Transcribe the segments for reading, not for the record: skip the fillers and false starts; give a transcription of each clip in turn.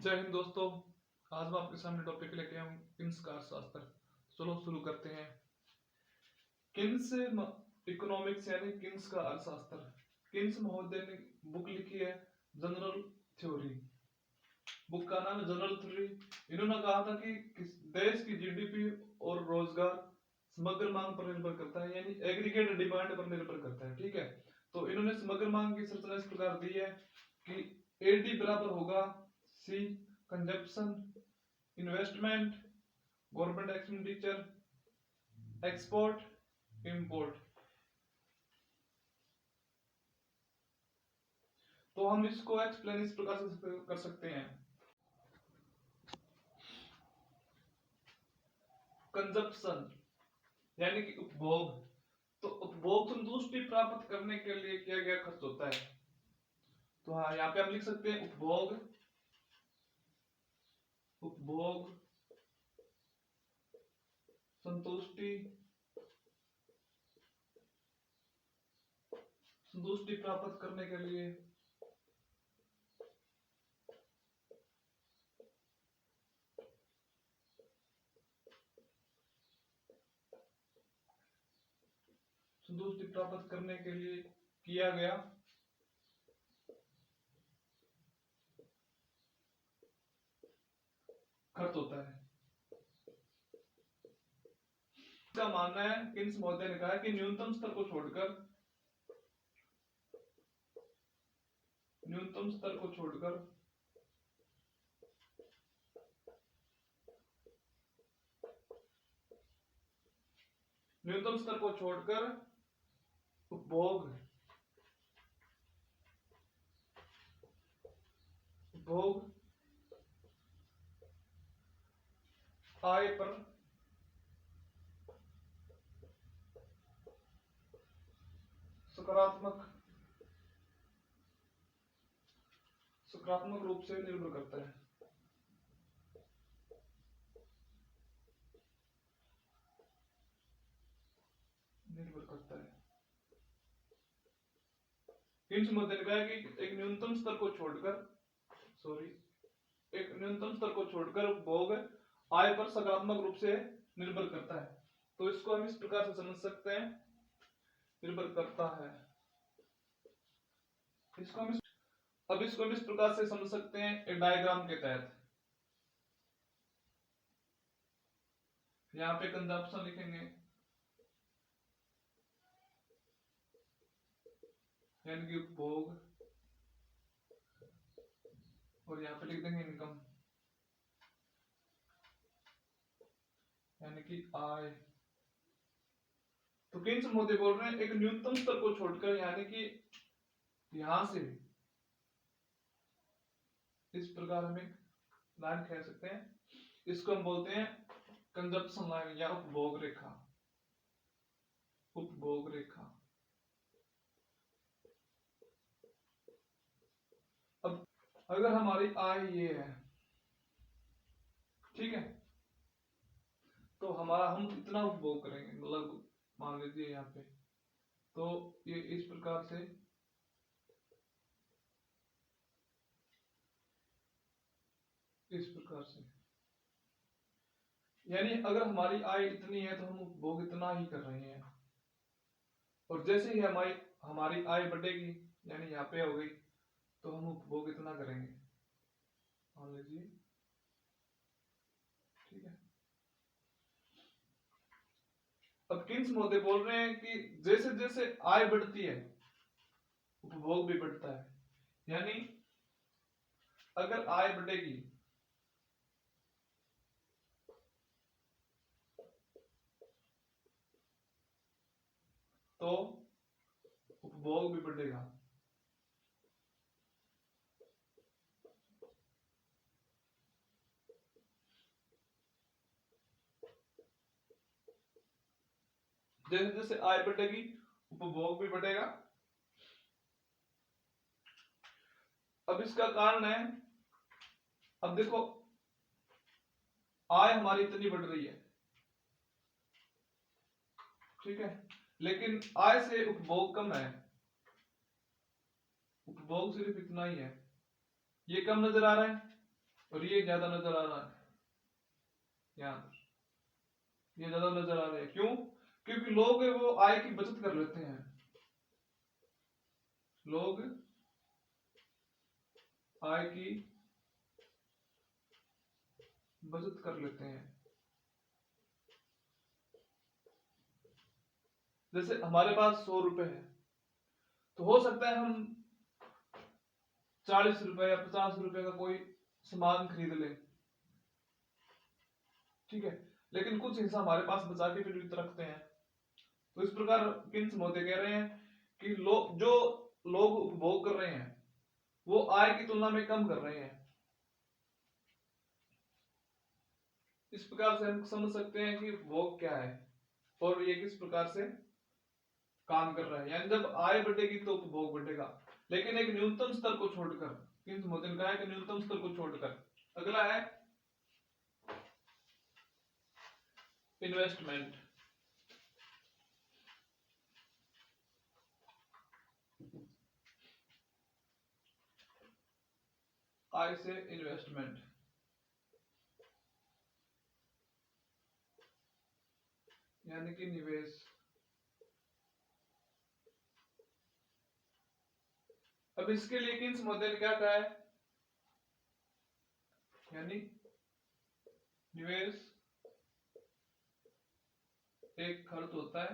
जय हिंद दोस्तों। आज मैं आपके सामने टॉपिक लेके आया हूँ किन्स का अर्थशास्त्र। चलो शुरू करते हैं। किन्स इकोनॉमिक्स यानी किन्स का अर्थशास्त्र। किन्स महोदय ने बुक लिखी है जनरल थ्योरी। बुक का नाम है जनरल थ्योरी। इन्होंने कहा था कि देश की जीडीपी और रोजगार समग्र मांग पर निर्भर करता है, यानी एग्रीगेट डिमांड पर निर्भर करता है। ठीक है, तो इन्होंने समग्र मांग की संरचना इस प्रकार दी है कि एडी बराबर होगा C consumption, investment, government expenditure, export, import. तो हम इसको एक्सप्लेन इस प्रकार से कर सकते हैं। कंजप्शन यानी कि उपभोग। तो उपभोग संतुष्टि प्राप्त करने के लिए किया गया खर्च होता है। तो हाँ, यहाँ पे हम लिख सकते हैं उपभोग संतुष्टि प्राप्त करने के लिए किया गया खर्च होता है। इसका मानना है, किन्स महोदय ने कहा कि न्यूनतम स्तर को छोड़कर न्यूनतम स्तर को छोड़कर उपभोग आय पर सकारात्मक रूप से निर्भर करता है। किन्स महोदय ने कहा कि एक न्यूनतम स्तर को छोड़कर उपभोग आय पर सकारात्मक रूप से निर्भर करता है। तो इसको हम इस प्रकार से समझ सकते हैं, निर्भर करता है। इसको हम इस प्रकार से समझ सकते हैं एक डायग्राम के तहत। यहाँ पे कंजप्शन लिखेंगे यानी कि उपभोग, और यहाँ पे लिख देंगे इनकम यानी कि आय। तो किन्स महोदय बोल रहे हैं एक न्यूनतम स्तर को छोड़कर, यानी कि यहां से इस प्रकार हम एक लाइन कह सकते हैं। इसको हम बोलते हैं कंजप्शन लाइन या उपभोग रेखा। अब अगर हमारी आय ये है, ठीक है, तो हम इतना उपभोग करेंगे, मतलब मान लीजिए यहाँ पे, तो ये इस प्रकार से यानी अगर हमारी आय इतनी है तो हम उपभोग इतना ही कर रहे हैं। और जैसे ही हमारी आय बढ़ेगी, यानी यहाँ पे हो गई, तो हम उपभोग इतना करेंगे, मान लीजिए। ठीक है, अब किन्स महोदय बोल रहे हैं कि जैसे जैसे आय बढ़ती है उपभोग भी बढ़ता है। यानी अगर आय बढ़ेगी तो उपभोग भी बढ़ेगा। जैसे जैसे आय बढ़ेगी उपभोग भी बढ़ेगा। अब इसका कारण है, अब देखो आय हमारी इतनी बढ़ रही है, ठीक है, लेकिन आय से उपभोग कम है, उपभोग सिर्फ इतना ही है, ये कम नजर आ रहा है और ये ज्यादा नजर आ रहा है यहाँ पर, ये ज्यादा नजर आ रहा है। क्यों? क्योंकि लोग वो आय की बचत कर लेते हैं, लोग आय की बचत कर लेते हैं। जैसे हमारे पास 100 रुपए है, तो हो सकता है हम 40 रुपए या 50 रुपए का कोई सामान खरीद ले, ठीक है, लेकिन कुछ हिस्सा हमारे पास बचा के फिर भी रखते हैं। तो इस प्रकार किन्स मोदी कह रहे हैं कि जो लोग उपभोग कर रहे हैं वो आय की तुलना में कम कर रहे हैं। इस प्रकार से हम समझ सकते हैं कि उपभोग क्या है और ये किस प्रकार से काम कर रहा है। यानी जब आय बढ़ेगी तो उपभोग बढ़ेगा, लेकिन एक न्यूनतम स्तर को छोड़कर, किन्स मोदी ने कहा है कि न्यूनतम स्तर को छोड़कर। अगला है इन्वेस्टमेंट। आय से इन्वेस्टमेंट, यानी कि निवेश। अब इसके लिए किन्स मोदी ने क्या कहा है, यानी निवेश एक खर्च होता है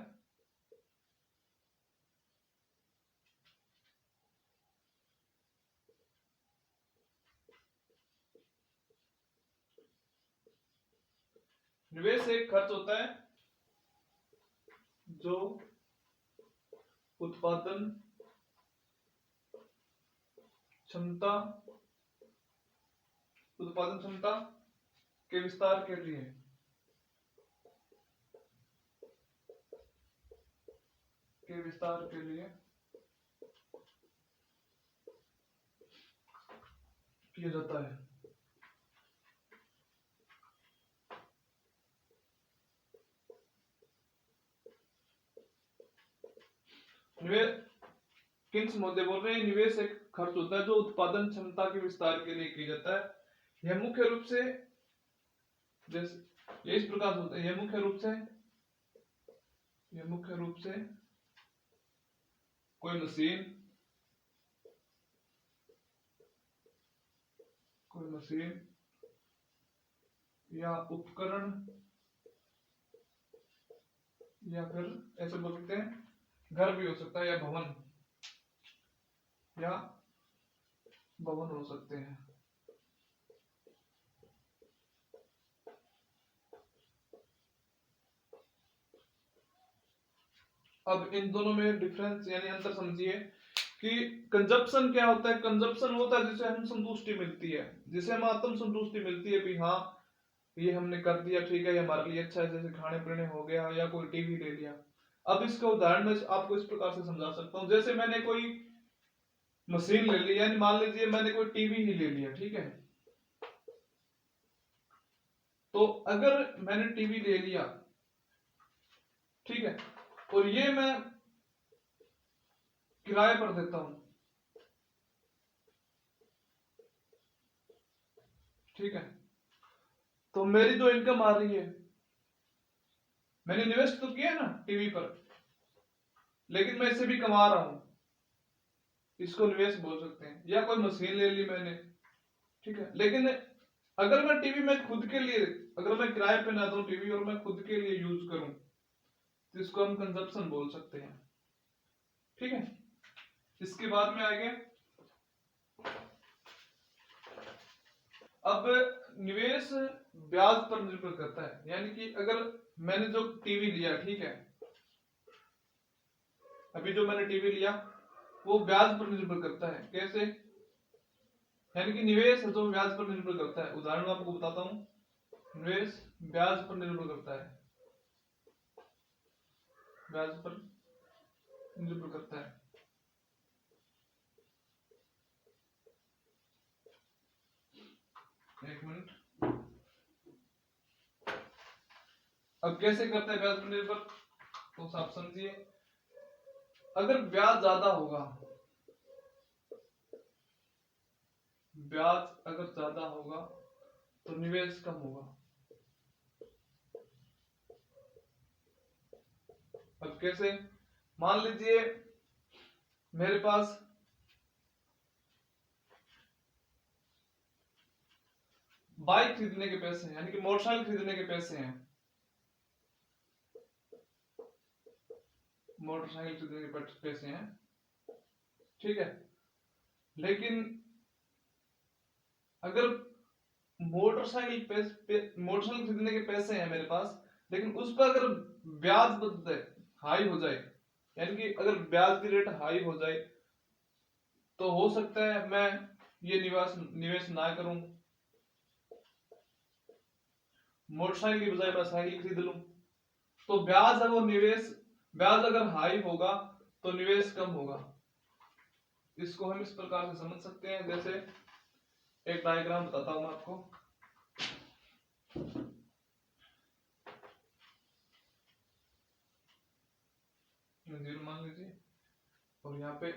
निवेश एक खर्च होता है जो उत्पादन क्षमता के विस्तार के लिए किया जाता है। निवेश, किन्स मोदी बोल रहे हैं निवेश एक खर्च होता है जो उत्पादन क्षमता के विस्तार के लिए किया जाता है। यह मुख्य रूप से जैसे ये इस प्रकार होता है, यह मुख्य रूप से कोई मशीन या उपकरण, या फिर ऐसे बोल सकते हैं घर भी हो सकता है, या भवन हो सकते हैं। अब इन दोनों में डिफरेंस यानी अंतर समझिए कि कंजप्शन क्या होता है। कंजप्शन होता है जिसे हम संतुष्टि मिलती है, जिसे हम आत्म संतुष्टि मिलती है कि हाँ ये हमने कर दिया, ठीक है, ये हमारे लिए अच्छा है, जैसे खाने पीने हो गया या कोई टीवी ले लिया। अब इसका उदाहरण मैं आपको इस प्रकार से समझा सकता हूँ, जैसे मैंने कोई मशीन ले ली, यानी मान लीजिए मैंने कोई टीवी ही ले लिया, ठीक है, तो अगर मैंने टीवी ले लिया, ठीक है, और ये मैं किराए पर देता हूं, ठीक है, तो मेरी जो इनकम आ रही है, मैंने इन्वेस्ट तो किया ना टीवी पर, लेकिन मैं इससे भी कमा रहा हूं, इसको निवेश बोल सकते हैं। या कोई मशीन ले ली मैंने, ठीक है, लेकिन अगर मैं टीवी में खुद के लिए, अगर मैं किराए पे ना दूं टीवी और मैं खुद के लिए यूज करूं, तो इसको हम कंजप्शन बोल सकते हैं, ठीक है। इसके बाद में आगे अब निवेश ब्याज पर निर्भर करता है, यानी कि अगर मैंने जो टीवी लिया, ठीक है, अभी जो मैंने टीवी लिया वो ब्याज पर निर्भर करता है। कैसे? यानी कि निवेश है जो ब्याज पर निर्भर करता है। उदाहरण मैं आपको बताता हूं, निवेश ब्याज पर निर्भर करता है, ब्याज पर निर्भर करता है। एक मिनट, अब कैसे करता है ब्याज पर निर्भर, तो आप समझिए, अगर ब्याज ज्यादा होगा, ब्याज अगर ज्यादा होगा तो निवेश कम होगा। अब कैसे? मान लीजिए मेरे पास बाइक खरीदने के पैसे हैं, यानी कि मोटरसाइकिल खरीदने के पैसे हैं, मोटरसाइकिल खरीदने के पैसे हैं, ठीक है। लेकिन अगर मोटरसाइकिल खरीदने के पैसे हैं मेरे पास, लेकिन उस पर अगर ब्याज हाई हो जाए, यानी कि अगर ब्याज की रेट हाई हो जाए, तो हो सकता है मैं ये निवेश ना करूं, मोटरसाइकिल की बजाय मैं साइकिल खरीद लूं। तो ब्याज है वो ब्याज अगर हाई होगा तो निवेश कम होगा। इसको हम इस प्रकार से समझ सकते हैं, जैसे एक डायग्राम बताता हूं मैं आपको। जीरो मान लीजिए, और यहाँ पे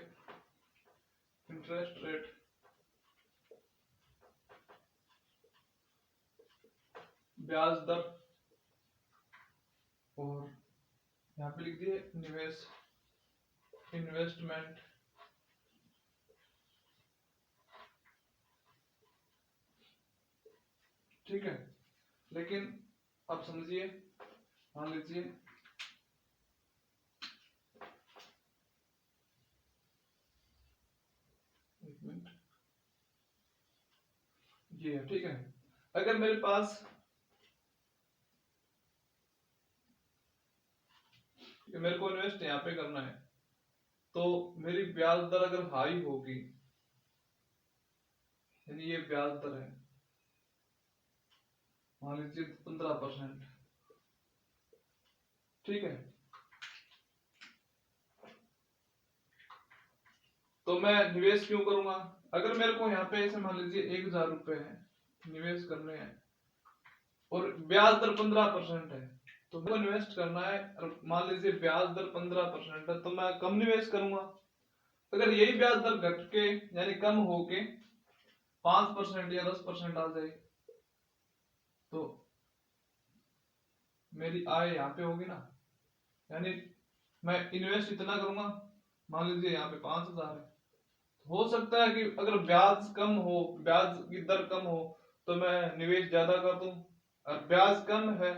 इंटरेस्ट रेट ब्याज दर, और यहाँ पे लिख दिए निवेश इन्वेस्टमेंट, ठीक है। लेकिन अब समझिए, मान लीजिए एक मिनट, ये है, ठीक है। अगर मेरे पास मेरे को इन्वेस्ट यहाँ पे करना है, तो मेरी ब्याज दर अगर हाई होगी, यानी ये ब्याज दर है, मान लीजिए 15%, ठीक है। तो मैं निवेश क्यों करूंगा? अगर मेरे को यहाँ पे ऐसे मान लीजिए 1000 रुपए है निवेश करने हैं, और ब्याज दर 15% है, तो मेरे को इन्वेस्ट करना है, और मान लीजिए ब्याज दर 15% है, तो मैं कम निवेश करूंगा। अगर यही ब्याज दर घट के, यानी कम होके 5% या 10% आ जाए, तो मेरी आय यहाँ पे होगी ना, यानी मैं इन्वेस्ट इतना करूंगा, मान लीजिए यहाँ पे 5000 है, हो सकता है कि अगर ब्याज कम हो, ब्याज की दर कम हो, तो मैं निवेश ज्यादा कर दूं, और ब्याज कम है,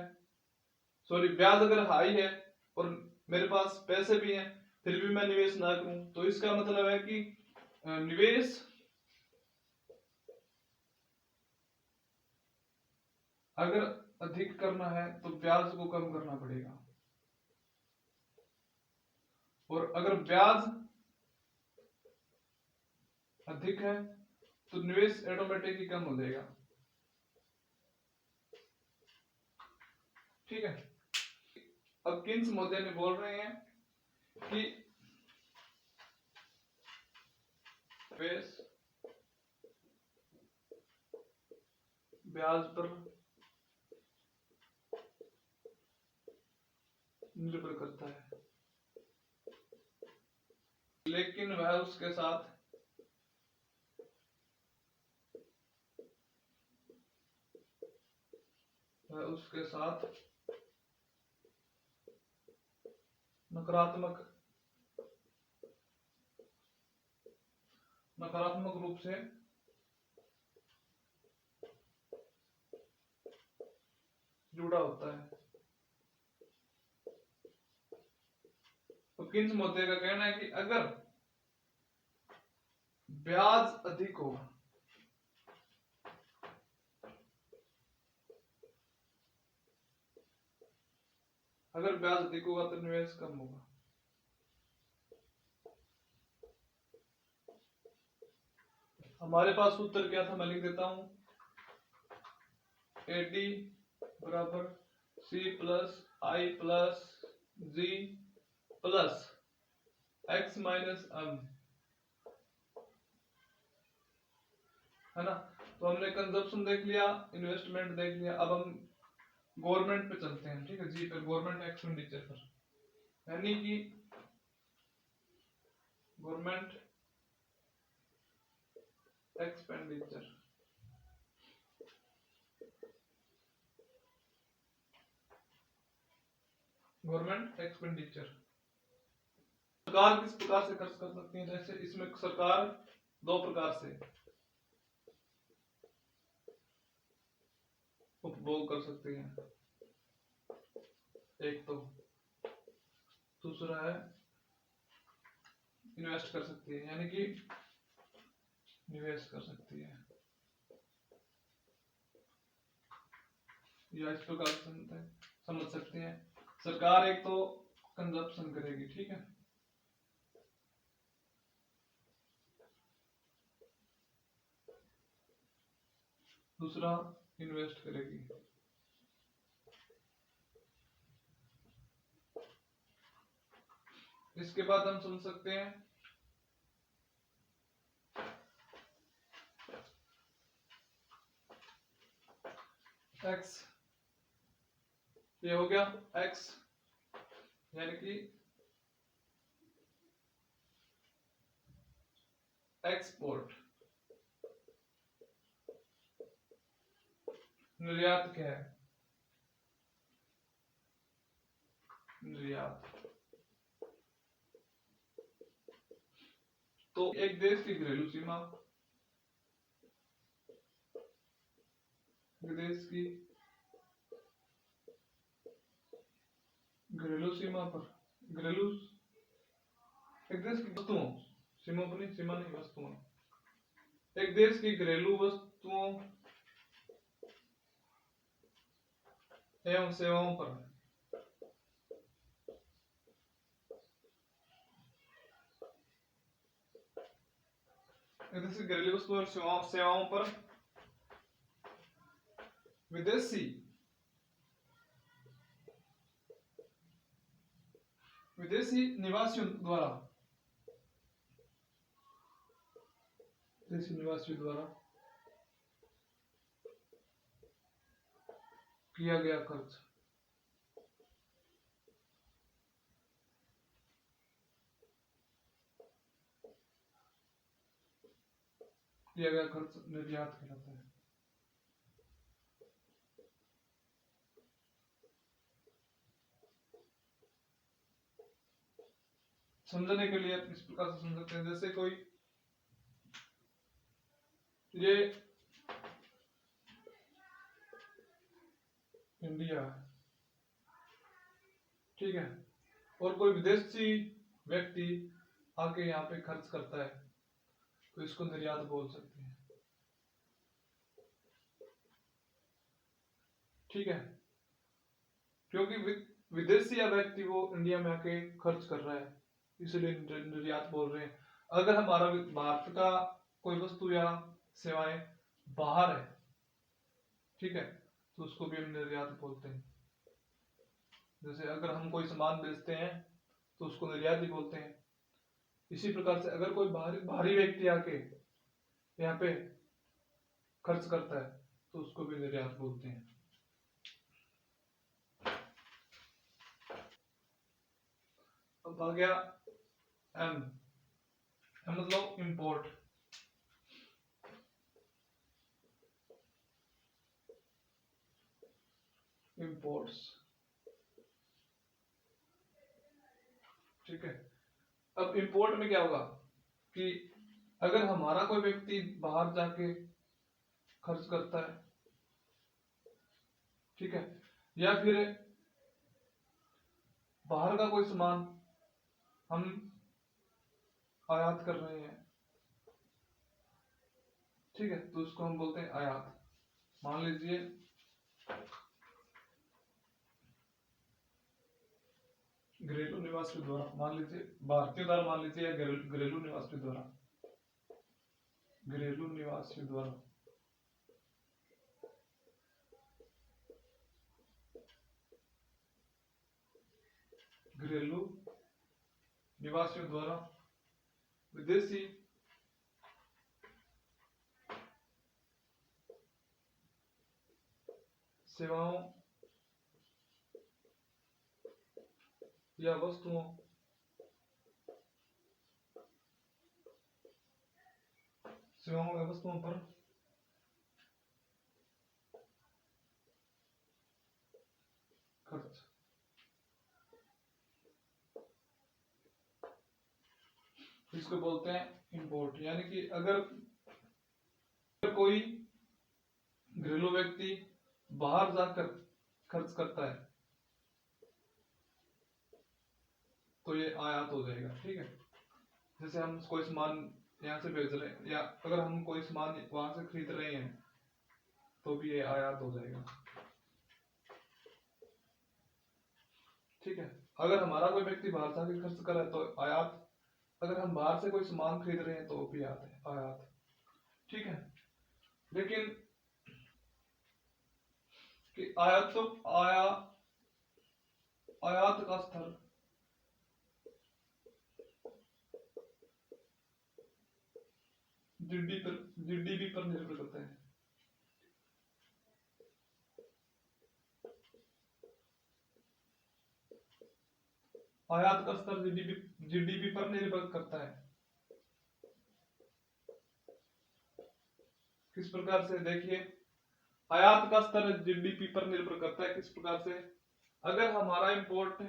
सॉरी ब्याज अगर हाई है और मेरे पास पैसे भी हैं, फिर भी मैं निवेश ना करूं, तो इसका मतलब है कि निवेश अगर अधिक करना है तो ब्याज को कम करना पड़ेगा, और अगर ब्याज अधिक है तो निवेश ऑटोमेटिक ही कम हो जाएगा, ठीक है। अब किन्स महोदय ने बोल रहे हैं कि निवेश ब्याज पर निर्भर करता है, लेकिन वह उसके साथ नकारात्मक नकारात्मक रूप से जुड़ा होता है। तो किन्स महोदय का कहना है कि अगर ब्याज अधिक हो, अगर ब्याज अधिक होगा तो निवेश कम होगा। हमारे पास सूत्र क्या था, मैं लिख देता हूं, AD बराबर C plus I plus G plus X minus M, है ना। तो हमने कंजप्शन देख लिया, इन्वेस्टमेंट देख लिया, अब हम गवर्नमेंट पे चलते हैं, ठीक है जी, पे गवर्नमेंट एक्सपेंडिचर पर, यानी कि गवर्नमेंट एक्सपेंडिचर, गवर्नमेंट एक्सपेंडिचर। सरकार किस प्रकार से खर्च कर सकती है? जैसे इसमें सरकार दो प्रकार से उपभोग कर सकती है, एक तो, दूसरा है इन्वेस्ट कर सकती है, यानी कि निवेश कर सकती है, या इस प्रकार समझ सकते हैं। सरकार एक तो कंजप्शन करेगी, ठीक है, दूसरा इन्वेस्ट करेगी। इसके बाद हम समझ सकते हैं एक्स, ये हो गया एक्स, यानी कि एक्सपोर्ट। निर्यात क्या है? निर्यात तो एक देश की घरेलू सीमा, देश की घरेलू सीमा पर, घरेलू, एक देश की वस्तुओं, सीमा पर नहीं, सीमा नहीं, वस्तुओं, एक देश की घरेलू वस्तुओं एवं सेवाओं पर एक देश की घरेलू वस्तुओं और सेवाओं पर विदेशी विदेशी निवासियों द्वारा, विदेशी निवासियों द्वारा किया गया खर्च, किया गया खर्च निर्यात कहलाता है। समझने के लिए इस प्रकार से समझ सकते हैं, जैसे कोई ये इंडिया है, ठीक है, और कोई विदेशी व्यक्ति आके यहाँ पे खर्च करता है तो इसको निर्यात बोल सकते हैं, ठीक है, क्योंकि विदेशी या व्यक्ति वो इंडिया में आके खर्च कर रहा है, इसलिए निर्यात बोल रहे हैं। अगर हमारा भारत का कोई वस्तु या सेवाएं बाहर है, ठीक है, तो उसको भी हम निर्यात बोलते हैं। जैसे अगर हम कोई सामान बेचते हैं तो उसको निर्यात ही बोलते हैं। इसी प्रकार से अगर कोई बाहरी व्यक्ति आके यहाँ पे खर्च करता है तो उसको भी निर्यात बोलते हैं। अब आ गया एम, मतलब इंपोर्ट। इंपोर्ट्स, ठीक है, अब इंपोर्ट में क्या होगा कि अगर हमारा कोई व्यक्ति बाहर जाके खर्च करता है, ठीक है, या फिर बाहर का कोई सामान हम आयात कर रहे हैं, ठीक है, तो उसको हम बोलते हैं आयात। मान लीजिए घरेलू निवास के द्वारा, मान लीजिए भारतीय द्वारा, मान लीजिए, या घरेलू निवास के द्वारा, घरेलू निवास के द्वारा घरेलू निवासियों द्वारा विदेशी सेवाओं या वस्तुओं सेवाओं या वस्तुओं पर खर्च, इसको बोलते हैं इंपोर्ट। यानी कि अगर कोई घरेलू व्यक्ति बाहर जाकर खर्च करता है तो ये आयात हो जाएगा। ठीक है, जैसे हम कोई सामान यहाँ से भेज रहे हैं या अगर हम कोई सामान वहां से खरीद रहे हैं तो भी ये आयात हो जाएगा। ठीक है, अगर हमारा कोई व्यक्ति बाहर से आके खर्च कर रहा है तो आयात, अगर हम बाहर से कोई सामान खरीद रहे हैं तो भी आयात। ठीक है, लेकिन कि आयात तो आयात का स्तर जीडीपी पर निर्भर करता है। आयात का स्तर जीडीपी पर निर्भर करता है। किस प्रकार से, देखिए, आयात का स्तर जीडीपी पर निर्भर करता है। किस प्रकार से, अगर हमारा इंपोर्ट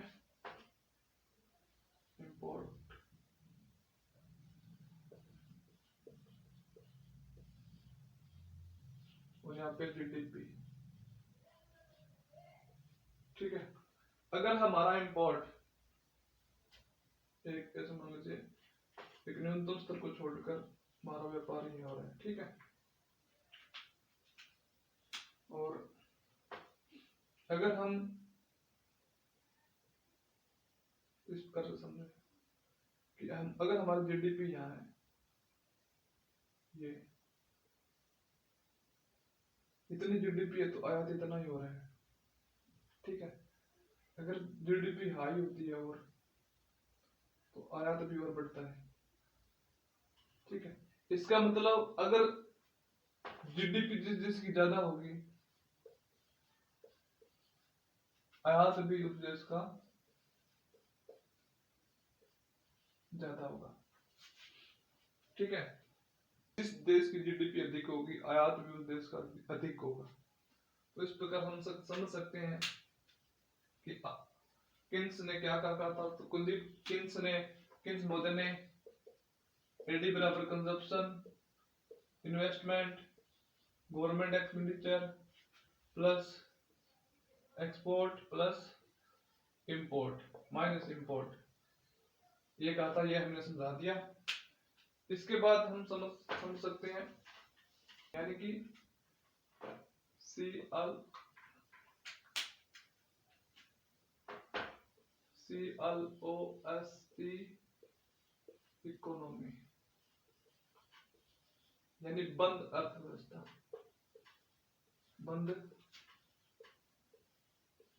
और यहाँ पे जीडीपी, ठीक है, अगर हमारा इंपोर्ट एक ऐसे मान लीजिए एक न्यूनतम स्तर को छोड़कर हमारा व्यापार ही हो रहा है। ठीक है, और अगर हम इस प्रकार से समझे कि हम अगर हमारा जीडीपी यहाँ है, ये इतनी जीडीपी है तो आयात इतना ही हो रहा है। ठीक है, अगर जीडीपी हाई होती है और तो आयात भी और बढ़ता है। ठीक है, इसका मतलब अगर जीडीपी जिसकी ज्यादा होगी आयात भी उस देश का ज्यादा होगा। ठीक है, जिस देश की जीडीपी अधिक होगी आयात भी उस देश का अधिक होगा। तो इस प्रकार हम समझ सकते हैं कि किन्स ने क्या कहा था। तो कुलदीप किन्स महोदय ने एडी बराबर consumption, investment, government expenditure plus export plus import minus import, ये कहा था, ये हमने समझा दिया। इसके बाद हम समझ सकते हैं, यानी कि CLOST इकोनॉमी, यानी बंद अर्थव्यवस्था। बंद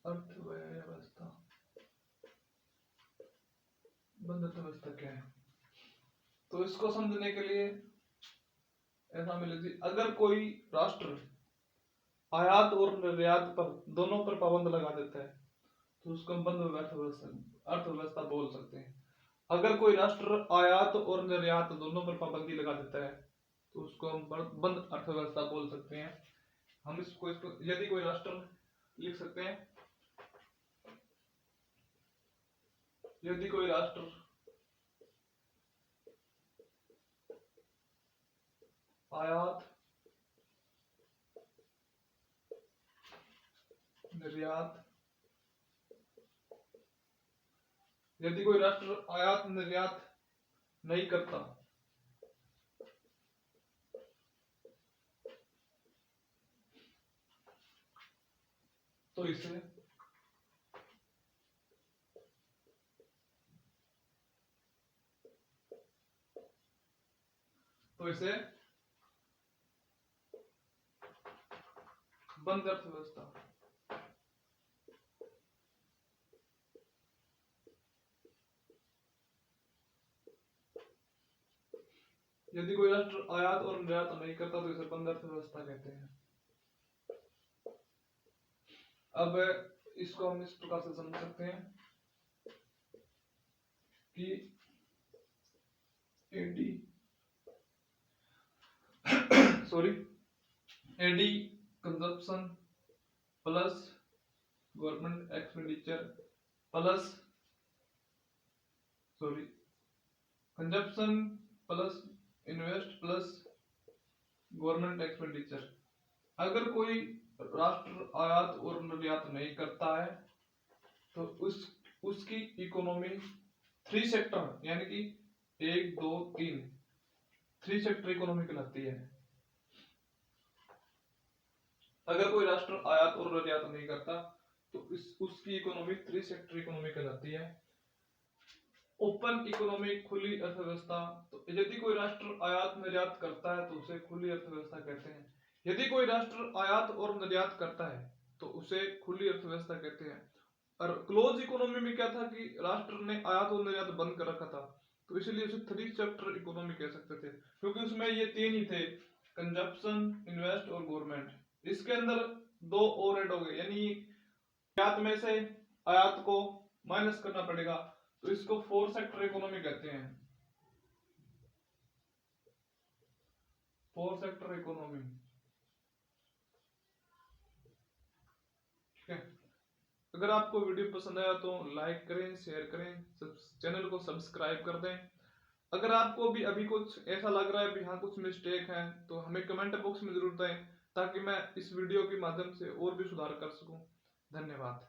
अर्थव्यवस्था, बंद अर्थव्यवस्था क्या है? तो इसको समझने के लिए ऐसा मिल लीजिए, अगर कोई राष्ट्र आयात और निर्यात पर दोनों पर पाबंद लगा देता है तो उसको हम बंद अर्थव्यवस्था बोल सकते हैं। अगर कोई राष्ट्र आयात और निर्यात दोनों पर पाबंदी लगा देता है तो उसको हम बंद अर्थव्यवस्था बोल सकते हैं। हम इसको यदि कोई राष्ट्र लिख सकते हैं, यदि कोई राष्ट्र आयात निर्यात, यदि कोई राष्ट्र आयात निर्यात नहीं करता तो इसे बंद अर्थव्यवस्था, यदि कोई राष्ट्र आयात और निर्यात नहीं करता तो इसे बंद अर्थव्यवस्था कहते हैं। अब इसको हम इस प्रकार से समझ सकते हैं कि AD consumption plus government expenditure plus consumption plus invest plus government expenditure. अगर कोई राष्ट्र आयात और निर्यात नहीं करता है तो उसकी इकोनॉमी थ्री सेक्टर यानी कि 1 2 3 थ्री सेक्टर इकोनॉमी कहलाती है। अगर कोई राष्ट्र आयात और निर्यात नहीं करता तो उसकी इकोनॉमी थ्री सेक्टर इकोनॉमी कहलाती है। ओपन इकोनॉमी खुली अर्थव्यवस्था, तो यदि कोई राष्ट्र आयात निर्यात करता है तो उसे खुली अर्थव्यवस्था कहते हैं। यदि कोई राष्ट्र आयात और निर्यात करता है तो उसे खुली अर्थव्यवस्था कहते हैं। और क्लोज इकोनॉमी में क्या था कि राष्ट्र ने आयात और निर्यात बंद कर रखा था, तो इसलिए उसे थ्री सेक्टर इकोनॉमी कह सकते थे, क्योंकि उसमें ये तीन ही थे, कंजप्शन, इन्वेस्ट और गवर्नमेंट। इसके अंदर दो और ऐड हो गए, यानी आयात में से आयात को माइनस करना पड़ेगा, तो इसको फोर सेक्टर इकोनॉमी कहते हैं। फोर सेक्टर इकोनॉमी, ठीक है। अगर आपको वीडियो पसंद आया तो लाइक करें, शेयर करें, चैनल को सब्सक्राइब कर दें। अगर आपको भी अभी कुछ ऐसा लग रहा है भी हाँ कुछ मिस्टेक है तो हमें कमेंट बॉक्स में जरूर दें, ताकि मैं इस वीडियो के माध्यम से और भी सुधार कर सकूं। धन्यवाद।